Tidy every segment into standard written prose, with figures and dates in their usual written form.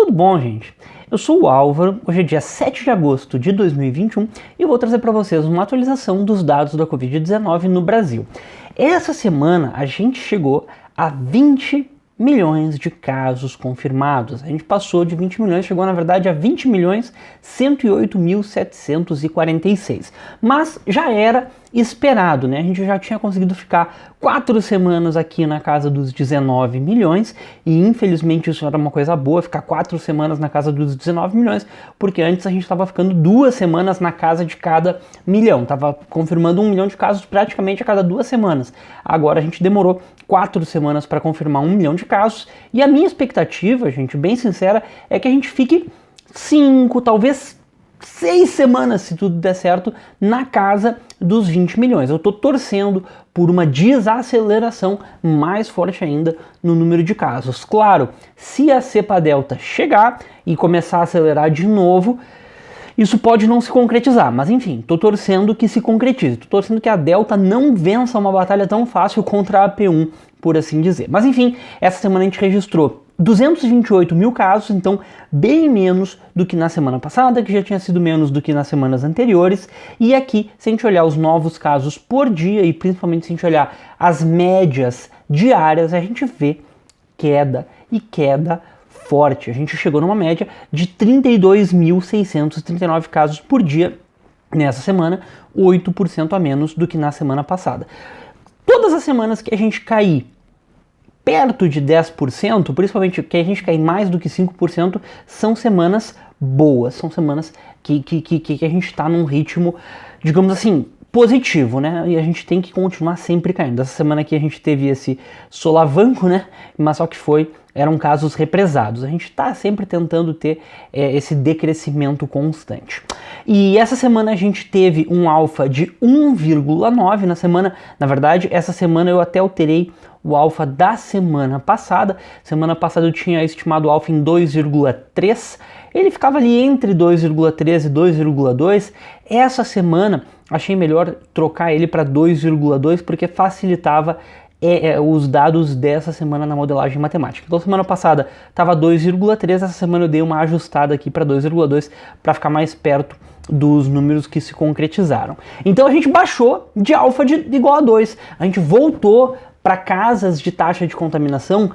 Tudo bom, gente? Eu sou o Álvaro, hoje é dia 7 de agosto de 2021 e vou trazer para vocês uma atualização dos dados da Covid-19 no Brasil. Essa semana a gente chegou a 20 milhões de casos confirmados. A gente passou de 20 milhões, chegou na verdade a 20 milhões 108.746. Mas já era esperado, né? A gente já tinha conseguido ficar 4 semanas aqui na casa dos 19 milhões e infelizmente isso era uma coisa boa, ficar 4 semanas na casa dos 19 milhões, porque antes a gente estava ficando 2 semanas na casa de cada milhão, estava confirmando 1 milhão de casos praticamente a cada 2 semanas. Agora a gente demorou 4 semanas para confirmar 1 milhão de casos e a minha expectativa, gente, bem sincera, é que a gente fique 5, talvez 6 semanas, se tudo der certo, na casa dos 20 milhões. Eu estou torcendo por uma desaceleração mais forte ainda no número de casos. Claro, se a cepa delta chegar e começar a acelerar de novo, isso pode não se concretizar, mas enfim, estou torcendo que se concretize. Estou torcendo que a delta não vença uma batalha tão fácil contra a P1, por assim dizer. Mas enfim, essa semana a gente registrou 228 mil casos, então bem menos do que na semana passada, que já tinha sido menos do que nas semanas anteriores. E aqui, se a gente olhar os novos casos por dia e principalmente se a gente olhar as médias diárias, a gente vê queda e queda forte. A gente chegou numa média de 32.639 casos por dia nessa semana, 8% a menos do que na semana passada. Todas as semanas que a gente cair perto de 10%, principalmente que a gente cair mais do que 5%, são semanas boas, são semanas que a gente está num ritmo, digamos assim, positivo, né? E a gente tem que continuar sempre caindo. Essa semana aqui a gente teve esse solavanco, né? Mas só que eram casos represados. A gente está sempre tentando ter esse decrescimento constante. E essa semana a gente teve um alfa de 1,9 na verdade, essa semana eu até alterei o alfa da semana passada. Semana passada eu tinha estimado o alfa em 2,3. Ele ficava ali entre 2,3 e 2,2. Essa semana achei melhor trocar ele para 2,2 porque facilitava os dados dessa semana na modelagem matemática. Então semana passada estava 2,3, essa semana eu dei uma ajustada aqui para 2,2 para ficar mais perto dos números que se concretizaram. Então a gente baixou de alfa igual a 2. A gente voltou para casas de taxa de contaminação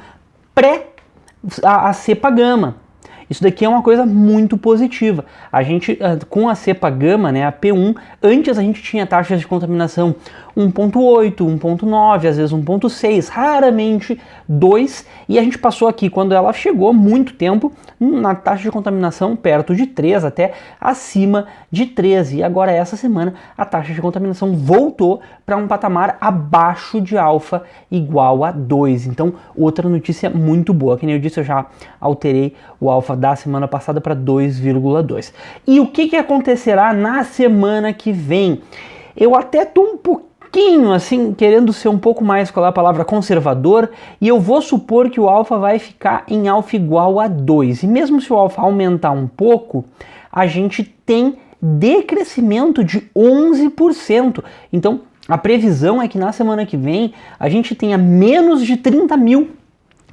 pré a cepa gama. Isso daqui é uma coisa muito positiva. A gente, com a cepa gama, né, a P1, antes a gente tinha taxas de contaminação 1.8, 1.9, às vezes 1.6, raramente 2, e a gente passou aqui, quando ela chegou, muito tempo, na taxa de contaminação perto de 3, até acima de 13. E agora, essa semana, a taxa de contaminação voltou para um patamar abaixo de alfa igual a 2. Então, outra notícia muito boa. Que nem eu disse, eu já alterei o alfa da semana passada para 2,2. E o que acontecerá na semana que vem? Eu até estou um pouquinho assim, querendo ser um pouco mais, qual é a palavra, conservador, e eu vou supor que o alfa vai ficar em alfa igual a 2. E mesmo se o alfa aumentar um pouco, a gente tem decrescimento de 11%. Então, a previsão é que na semana que vem a gente tenha menos de 30 mil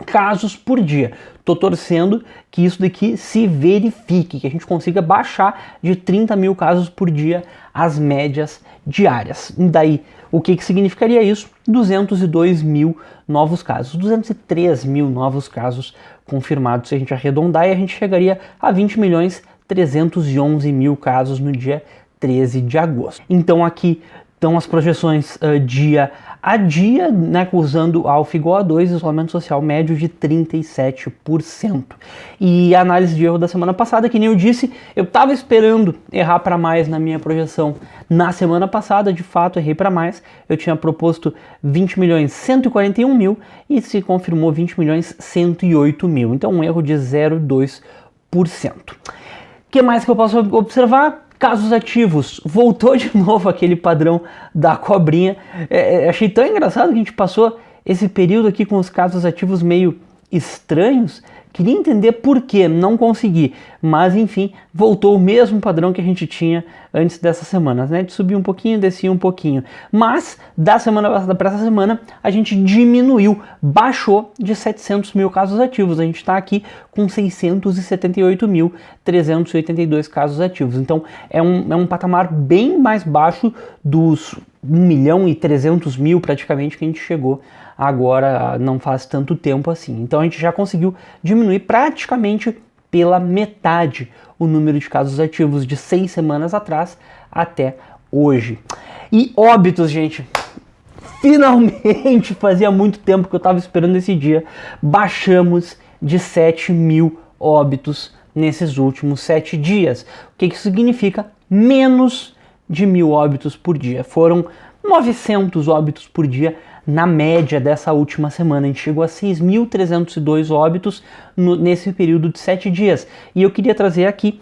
casos por dia. Tô torcendo que isso daqui se verifique, que a gente consiga baixar de 30 mil casos por dia as médias diárias. E daí, o que significaria isso? 202 mil novos casos, 203 mil novos casos confirmados. Se a gente arredondar, e a gente chegaria a 20 milhões 311 mil casos no dia 13 de agosto. Então aqui estão as projeções dia a dia, né, usando alfa igual a 2, isolamento social médio de 37%. E a análise de erro da semana passada, que nem eu disse, eu estava esperando errar para mais na minha projeção na semana passada, de fato errei para mais, eu tinha proposto 20 milhões 141 mil e se confirmou 20 milhões 108 mil, então um erro de 0,2%. O que mais que eu posso observar? Casos ativos, voltou de novo aquele padrão da cobrinha. Achei tão engraçado que a gente passou esse período aqui com os casos ativos meio estranhos, Queria entender por que, não consegui, mas enfim, voltou o mesmo padrão que a gente tinha antes dessas semanas, né? De subir um pouquinho, descia um pouquinho. Mas da semana passada para essa semana, a gente diminuiu, baixou de 700 mil casos ativos. A gente está aqui com 678.382 casos ativos. Então é um patamar bem mais baixo dos 1.300.000 praticamente que a gente chegou agora, não faz tanto tempo assim. Então a gente já conseguiu diminuir praticamente pela metade o número de casos ativos de 6 semanas atrás até hoje. E óbitos, gente, finalmente, fazia muito tempo que eu estava esperando esse dia, baixamos de 7.000 óbitos nesses últimos 7 dias. O que isso significa? Menos de 1.000 óbitos por dia. Foram 900 óbitos por dia na média dessa última semana. A gente chegou a 6.302 óbitos nesse período de 7 dias. E eu queria trazer aqui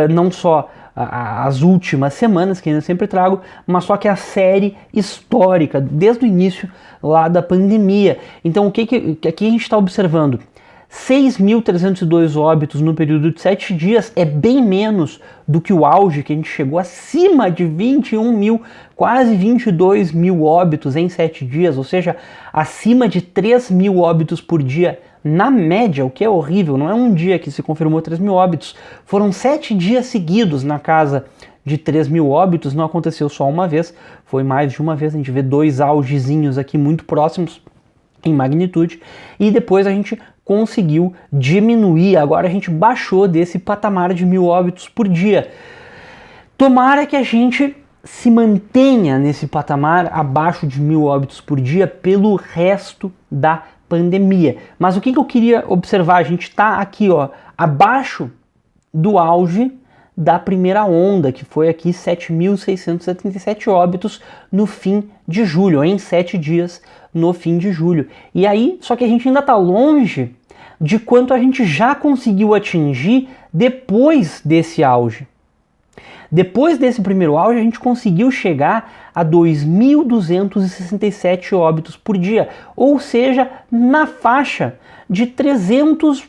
não só as últimas semanas, que eu sempre trago, mas só que a série histórica, desde o início lá da pandemia. Então o que aqui a gente está observando? 6.302 óbitos no período de 7 dias é bem menos do que o auge, que a gente chegou acima de 21.000, quase 22.000 óbitos em 7 dias, ou seja, acima de 3.000 óbitos por dia na média, o que é horrível. Não é um dia que se confirmou 3.000 óbitos, foram 7 dias seguidos na casa de 3.000 óbitos, não aconteceu só uma vez, foi mais de uma vez. A gente vê 2 augezinhos aqui muito próximos em magnitude, e depois a gente conseguiu diminuir, agora a gente baixou desse patamar de 1.000 óbitos por dia. Tomara que a gente se mantenha nesse patamar abaixo de 1.000 óbitos por dia pelo resto da pandemia. Mas o que eu queria observar? A gente está aqui, ó, abaixo do auge da primeira onda, que foi aqui 7.677 óbitos no fim de julho, em 7 dias no fim de julho. E aí, só que a gente ainda está longe de quanto a gente já conseguiu atingir depois desse auge. Depois desse primeiro auge, a gente conseguiu chegar a 2.267 óbitos por dia, ou seja, na faixa de 300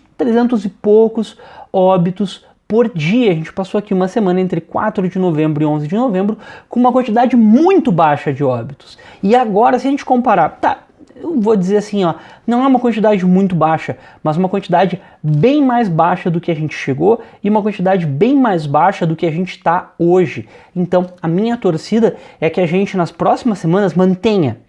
e poucos óbitos por dia. A gente passou aqui uma semana entre 4 de novembro e 11 de novembro com uma quantidade muito baixa de óbitos. E agora, se a gente comparar, eu vou dizer assim, ó, não é uma quantidade muito baixa, mas uma quantidade bem mais baixa do que a gente chegou e uma quantidade bem mais baixa do que a gente está hoje. Então, a minha torcida é que a gente nas próximas semanas mantenha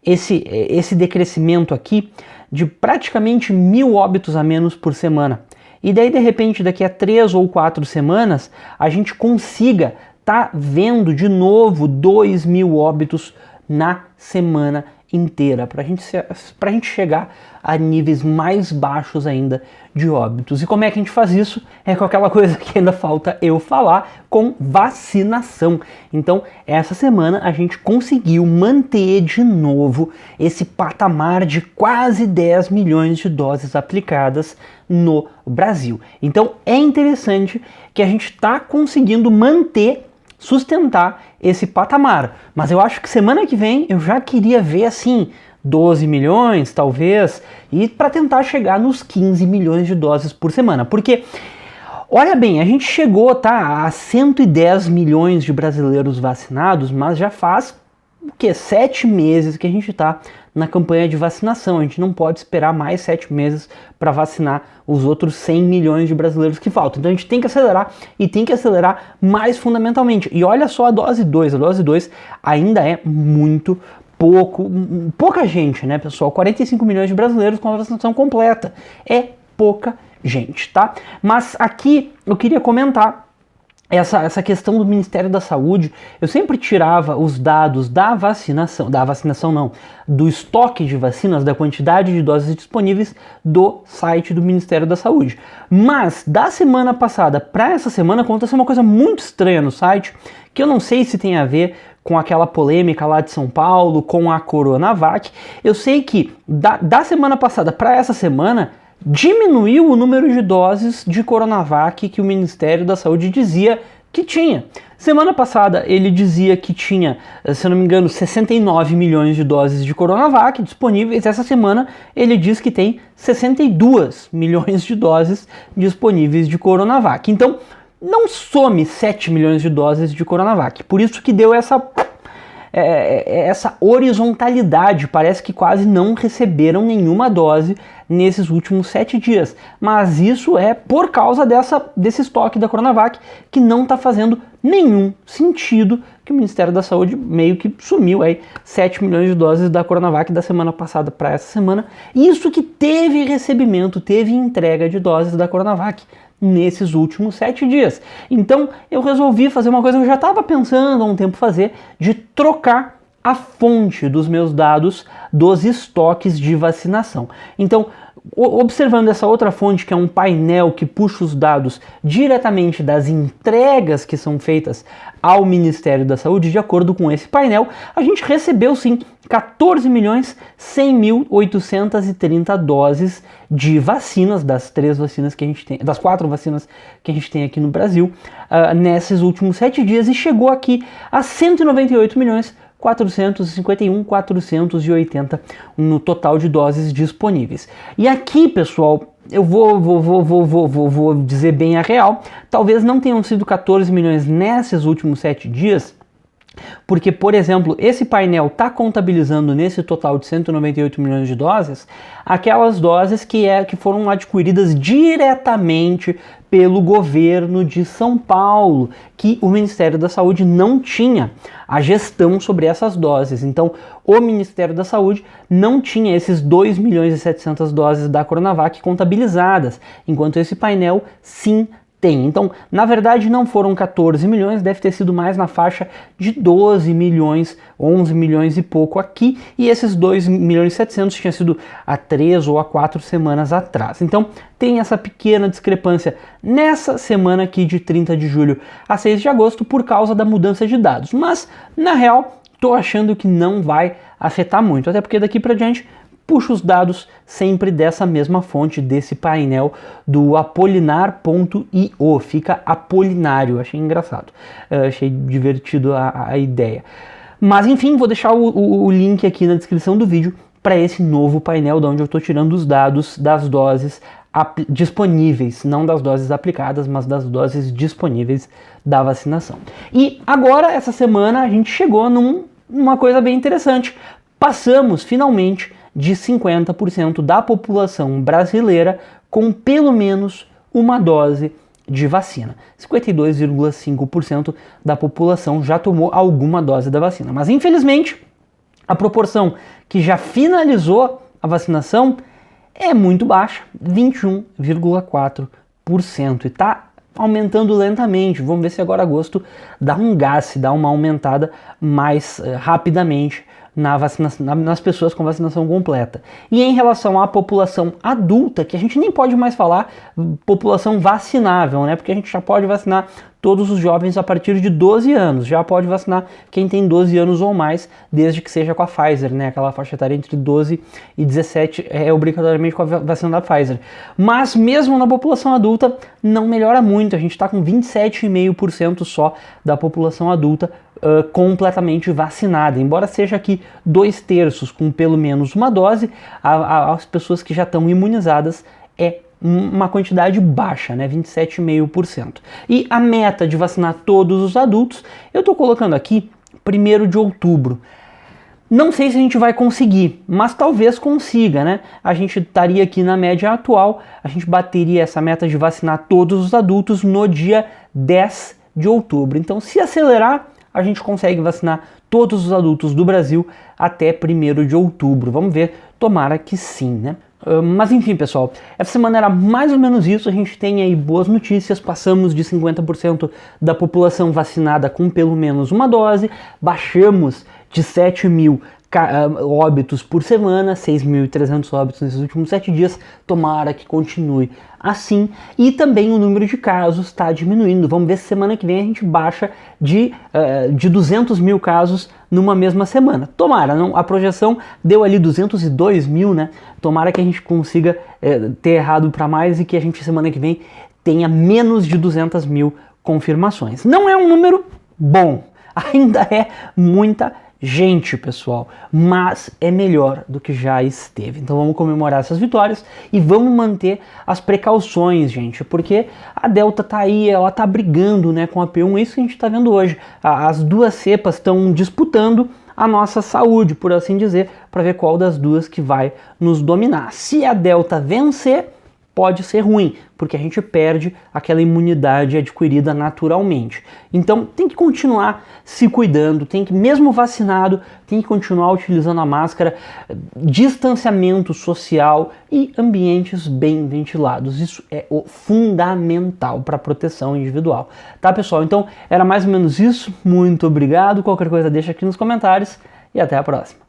esse decrescimento aqui de praticamente 1.000 óbitos a menos por semana. E daí, de repente, daqui a 3 ou 4 semanas, a gente consiga tá vendo de novo 2.000 óbitos na semana inteira, para a gente chegar a níveis mais baixos ainda de óbitos. E como é que a gente faz isso? É com aquela coisa que ainda falta eu falar, com vacinação. Então, essa semana a gente conseguiu manter de novo esse patamar de quase 10 milhões de doses aplicadas no Brasil. Então, é interessante que a gente está conseguindo sustentar esse patamar. Mas eu acho que semana que vem eu já queria ver assim 12 milhões, talvez, e para tentar chegar nos 15 milhões de doses por semana. Porque, olha bem, a gente chegou a 110 milhões de brasileiros vacinados, mas já faz 7 meses que a gente está na campanha de vacinação. A gente não pode esperar mais 7 meses para vacinar os outros 100 milhões de brasileiros que faltam. Então a gente tem que acelerar, e tem que acelerar mais fundamentalmente. E olha só a dose 2. A dose 2 ainda é muito pouca gente, né, pessoal? 45 milhões de brasileiros com a vacinação completa. É pouca gente, tá? Mas aqui eu queria comentar essa questão do Ministério da Saúde. Eu sempre tirava os dados do estoque de vacinas, da quantidade de doses disponíveis do site do Ministério da Saúde. Mas da semana passada para essa semana aconteceu uma coisa muito estranha no site, que eu não sei se tem a ver com aquela polêmica lá de São Paulo, com a Coronavac. Eu sei que da semana passada para essa semana diminuiu o número de doses de Coronavac que o Ministério da Saúde dizia que tinha. Semana passada ele dizia que tinha, se eu não me engano, 69 milhões de doses de Coronavac disponíveis. Essa semana ele diz que tem 62 milhões de doses disponíveis de Coronavac. Então, não some 7 milhões de doses de Coronavac. Por isso que deu essa horizontalidade. Parece que quase não receberam nenhuma dose nesses últimos 7 dias. Mas isso é por causa desse estoque da Coronavac, que não está fazendo nenhum sentido, que o Ministério da Saúde meio que sumiu aí 7 milhões de doses da Coronavac da semana passada para essa semana. Isso que teve recebimento, teve entrega de doses da Coronavac nesses últimos 7 dias. Então eu resolvi fazer uma coisa que eu já estava pensando há um tempo fazer, de trocar a fonte dos meus dados dos estoques de vacinação. Então, observando essa outra fonte, que é um painel que puxa os dados diretamente das entregas que são feitas ao Ministério da Saúde, de acordo com esse painel, a gente recebeu sim 14.100.830 doses de vacinas, das 3 vacinas que a gente tem, das 4 vacinas que a gente tem aqui no Brasil, nesses últimos 7 dias, e chegou aqui a 198.451.480 no total de doses disponíveis. E aqui, pessoal, eu vou dizer bem a real, talvez não tenham sido 14 milhões nesses últimos 7 dias, porque, por exemplo, esse painel está contabilizando nesse total de 198 milhões de doses aquelas doses que foram adquiridas diretamente pelo governo de São Paulo, que o Ministério da Saúde não tinha a gestão sobre essas doses. Então, o Ministério da Saúde não tinha esses 2 milhões e 700 doses da Coronavac contabilizadas, enquanto esse painel sim tem. Então, na verdade, não foram 14 milhões, deve ter sido mais na faixa de 12 milhões, 11 milhões e pouco aqui, e esses 2 milhões e 700 tinha sido há 3 ou há 4 semanas atrás. Então, tem essa pequena discrepância nessa semana aqui de 30 de julho a 6 de agosto por causa da mudança de dados. Mas, na real, estou achando que não vai afetar muito, até porque daqui para diante puxa os dados sempre dessa mesma fonte, desse painel do apolinar.io, fica Apolinário, achei engraçado, achei divertido a ideia. Mas enfim, vou deixar o link aqui na descrição do vídeo para esse novo painel, de onde eu estou tirando os dados das doses disponíveis, não das doses aplicadas, mas das doses disponíveis da vacinação. E agora, essa semana, a gente chegou numa coisa bem interessante. Passamos, finalmente, de 50% da população brasileira com pelo menos uma dose de vacina. 52,5% da população já tomou alguma dose da vacina. Mas, infelizmente, a proporção que já finalizou a vacinação é muito baixa, 21,4%. E está aumentando lentamente. Vamos ver se agora agosto dá um gás, se dá uma aumentada mais rapidamente nas pessoas com vacinação completa. E em relação à população adulta, que a gente nem pode mais falar população vacinável, né? Porque a gente já pode vacinar todos os jovens a partir de 12 anos, já pode vacinar quem tem 12 anos ou mais, desde que seja com a Pfizer, né? Aquela faixa etária entre 12 e 17 é obrigatoriamente com a vacina da Pfizer. Mas mesmo na população adulta não melhora muito, a gente está com 27,5% só da população adulta completamente vacinada, embora seja aqui 2/3 com pelo menos uma dose, as pessoas que já estão imunizadas é uma quantidade baixa, né, 27,5%. E a meta de vacinar todos os adultos, eu estou colocando aqui 1º de outubro. Não sei se a gente vai conseguir, mas talvez consiga, né? A gente estaria aqui na média atual, a gente bateria essa meta de vacinar todos os adultos no dia 10 de outubro. Então, se acelerar, a gente consegue vacinar todos os adultos do Brasil até 1º de outubro. Vamos ver, tomara que sim, né? Mas enfim, pessoal, essa semana era mais ou menos isso. A gente tem aí boas notícias, passamos de 50% da população vacinada com pelo menos uma dose, baixamos de 7 mil óbitos por semana, 6.300 óbitos nesses últimos 7 dias, tomara que continue assim, e também o número de casos está diminuindo. Vamos ver se semana que vem a gente baixa de 200 mil casos numa mesma semana. Tomara, não, a projeção deu ali 202 mil, né? Tomara que a gente consiga ter errado para mais e que a gente semana que vem tenha menos de 200 mil confirmações. Não é um número bom, ainda é muita gente, pessoal, mas é melhor do que já esteve. Então vamos comemorar essas vitórias e vamos manter as precauções, gente, porque a Delta tá aí, ela tá brigando, né, com a P1, isso que a gente tá vendo hoje. As duas cepas estão disputando a nossa saúde, por assim dizer, para ver qual das duas que vai nos dominar. Se a Delta vencer, pode ser ruim, porque a gente perde aquela imunidade adquirida naturalmente. Então tem que continuar se cuidando, tem que, mesmo vacinado, tem que continuar utilizando a máscara, distanciamento social e ambientes bem ventilados. Isso é o fundamental para a proteção individual. Tá, pessoal? Então era mais ou menos isso. Muito obrigado. Qualquer coisa deixa aqui nos comentários e até a próxima.